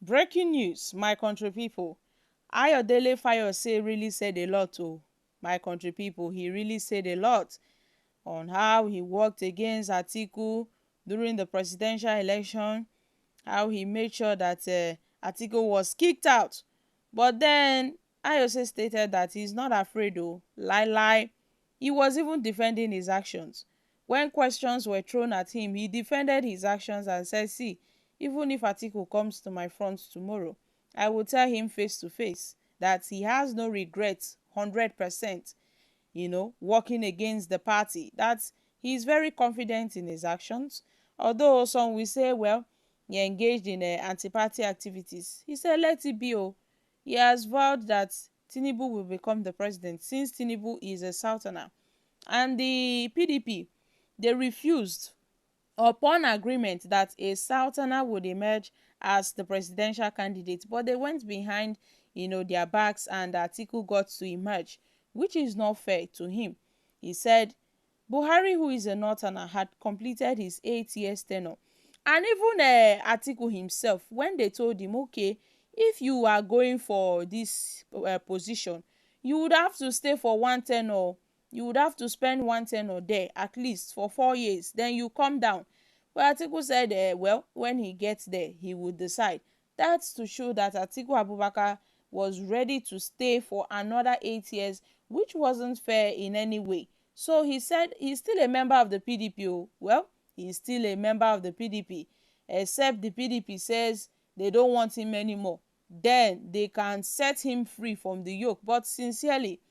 Breaking news, my country people. Ayodele Fayose really said a lot to my country people. He really said a lot on how he worked against Atiku during the presidential election, how he made sure that Atiku was kicked out. But then Ayose stated that he's not afraid though. Lie lie. He was even defending his actions. When questions were thrown at him, he defended his actions and said, see, even if Atiku comes to my front tomorrow, I will tell him face to face that he has no regrets 100%, working against the party. That he's very confident in his actions. Although some will say, well, he engaged in anti-party activities. He said, let it be. Oh. He has vowed that Tinubu will become the president since Tinubu is a southerner. And the PDP, they refused upon agreement that a southerner would emerge as the presidential candidate, but they went behind their backs, and Atiku got to emerge, which is not fair to him. He said Buhari, who is a northerner, had completed his 8 years tenure. And even Atiku himself, when they told him, okay, if you are going for this position, you would have to stay for one tenure. You would have to spend one tenure there at least for 4 years. Then you come down. But Atiku said, well, when he gets there, he would decide. That's to show that Atiku Abubakar was ready to stay for another 8 years, which wasn't fair in any way. So he said he's still a member of the PDP. Oh. Well, he's still a member of the PDP, except the PDP says they don't want him anymore. Then they can set him free from the yoke. But sincerely,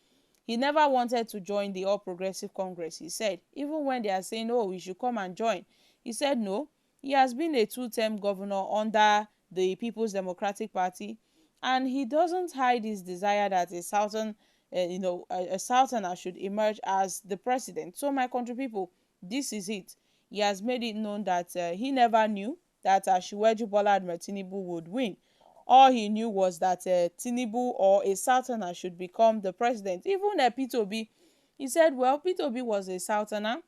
he never wanted to join the All Progressive Congress. He said, even when they are saying, oh, we should come and join, he said no. He has been a two-term governor under the People's Democratic Party, and he doesn't hide his desire that a southern, a southerner should emerge as the president. So, my country people, this is it. He has made it known that he never knew that Asiwaju Bola Ahmed Tinubu would win. All he knew was that Tinubu or a southerner should become the president. Even P2B, he said, well, P2B was a southerner,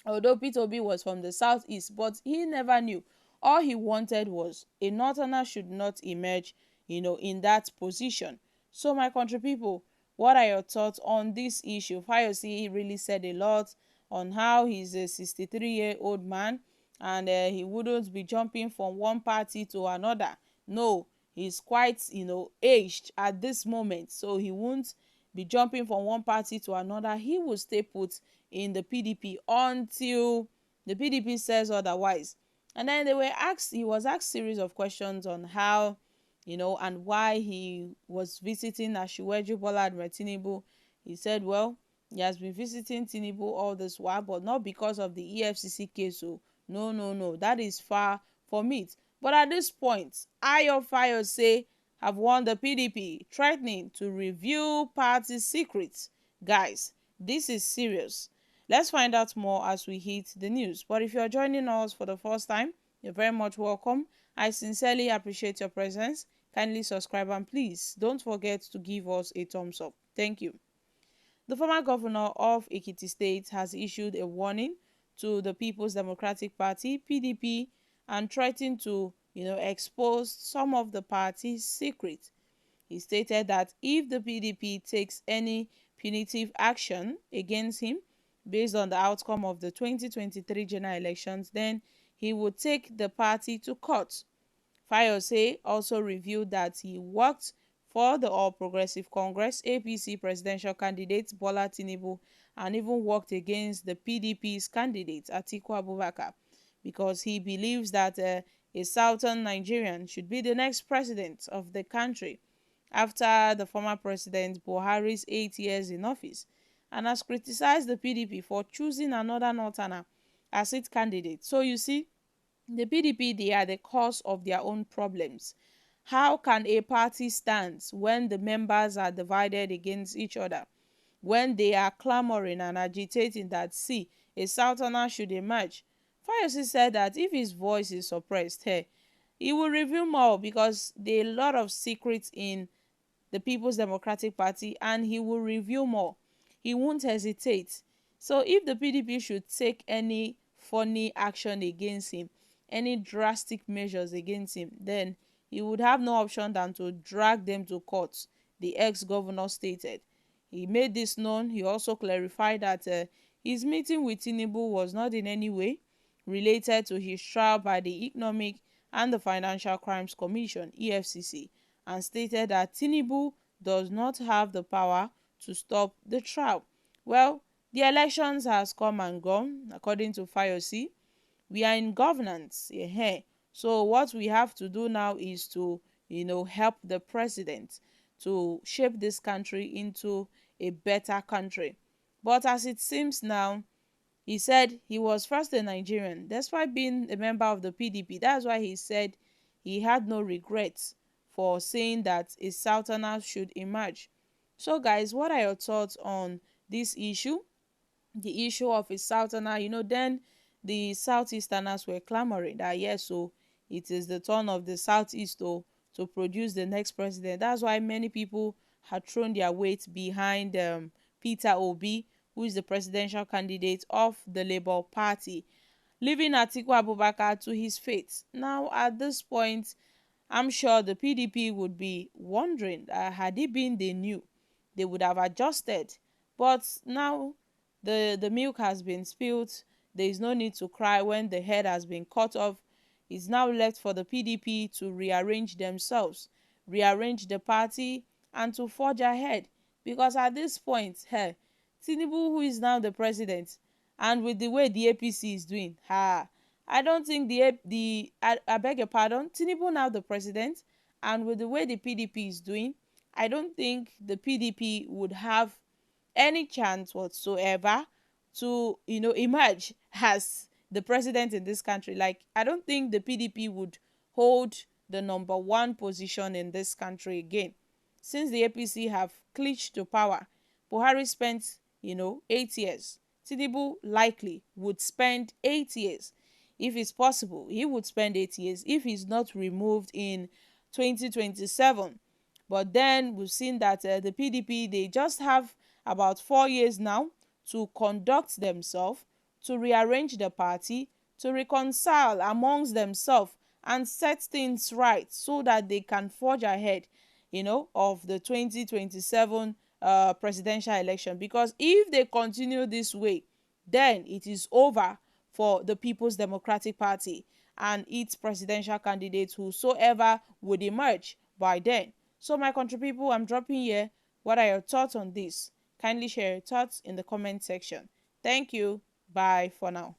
although P2B was from the southeast, but he never knew. All he wanted was a northerner should not emerge, in that position. So, my country people, what are your thoughts on this issue? Fayose really said a lot on how he's a 63-year-old man, and he wouldn't be jumping from one party to another. No, he's quite, aged at this moment, so he won't be jumping from one party to another. He will stay put in the PDP until the PDP says otherwise. And then he was asked series of questions on how, and why he was visiting Asiwaju Bola Ahmed Tinubu. He said, well, he has been visiting Tinubu all this while, but not because of the EFCC case. So, no, no, no, that is far from it. But at this point, Fayose have warned the PDP, threatening to reveal party secrets. Guys, this is serious. Let's find out more as we hit the news. But if you're joining us for the first time, you're very much welcome. I sincerely appreciate your presence. Kindly subscribe and please don't forget to give us a thumbs up. Thank you. The former governor of Ekiti State has issued a warning to the People's Democratic Party (PDP) and threatened to, expose some of the party's secrets. He stated that if the PDP takes any punitive action against him based on the outcome of the 2023 general elections, then he would take the party to court. Fayose also revealed that he worked for the All Progressive Congress (APC) presidential candidate Bola Tinubu and even worked against the PDP's candidate Atiku Abubakar because he believes that a southern Nigerian should be the next president of the country after the former president Buhari's 8 years in office, and has criticized the PDP for choosing another northerner as its candidate. So you see, the PDP, they are the cause of their own problems. How can a party stand when the members are divided against each other? When they are clamoring and agitating that, see, a southerner should emerge? Fayose said that if his voice is suppressed, hey, he will reveal more because there are a lot of secrets in the People's Democratic Party, and he will reveal more. He won't hesitate. So if the PDP should take any funny action against him, any drastic measures against him, then he would have no option than to drag them to court, the ex-governor stated. He made this known. He also clarified that his meeting with Tinubu was not in any way related to his trial by the Economic and the Financial Crimes Commission (EFCC), and stated that Tinubu does not have the power to stop the trial. Well, the elections has come and gone, according to Fayose. We are in governance. Yeah. So what we have to do now is to, help the president to shape this country into a better country. But as it seems now, he said he was first a Nigerian, despite being a member of the PDP. That's why he said he had no regrets for saying that a Southerner should emerge. So guys, what are your thoughts on this issue? The issue of a Southerner, then the Southeasterners were clamoring that yes, so it is the turn of the Southeast to produce the next president. That's why many people had thrown their weight behind Peter Obi, who is the presidential candidate of the Labour Party, leaving Atiku Abubakar to his fate. Now, at this point, I'm sure the PDP would be wondering, had it been they knew, they would have adjusted. But now the milk has been spilled. There is no need to cry when the head has been cut off. It's now left for the PDP to rearrange themselves, rearrange the party, and to forge ahead. Because at this point, Tinubu, who is now the president, and with the way the APC is doing, I don't think I beg your pardon, Tinubu now the president, and with the way the PDP is doing, I don't think the PDP would have any chance whatsoever to emerge as the president in this country. Like, I don't think the PDP would hold the number one position in this country again, since the APC have clinched to power. Buhari spent 8 years. Tinubu likely would spend 8 years. If it's possible, he would spend 8 years if he's not removed in 2027. But then we've seen that the PDP, they just have about 4 years now to conduct themselves, to rearrange the party, to reconcile amongst themselves and set things right so that they can forge ahead, of the 2027 presidential election. Because if they continue this way, then it is over for the People's Democratic Party and its presidential candidates, whosoever would emerge by then. So my country people, I'm dropping here. What are your thoughts on this? Kindly share your thoughts in the comment section. Thank you. Bye for now.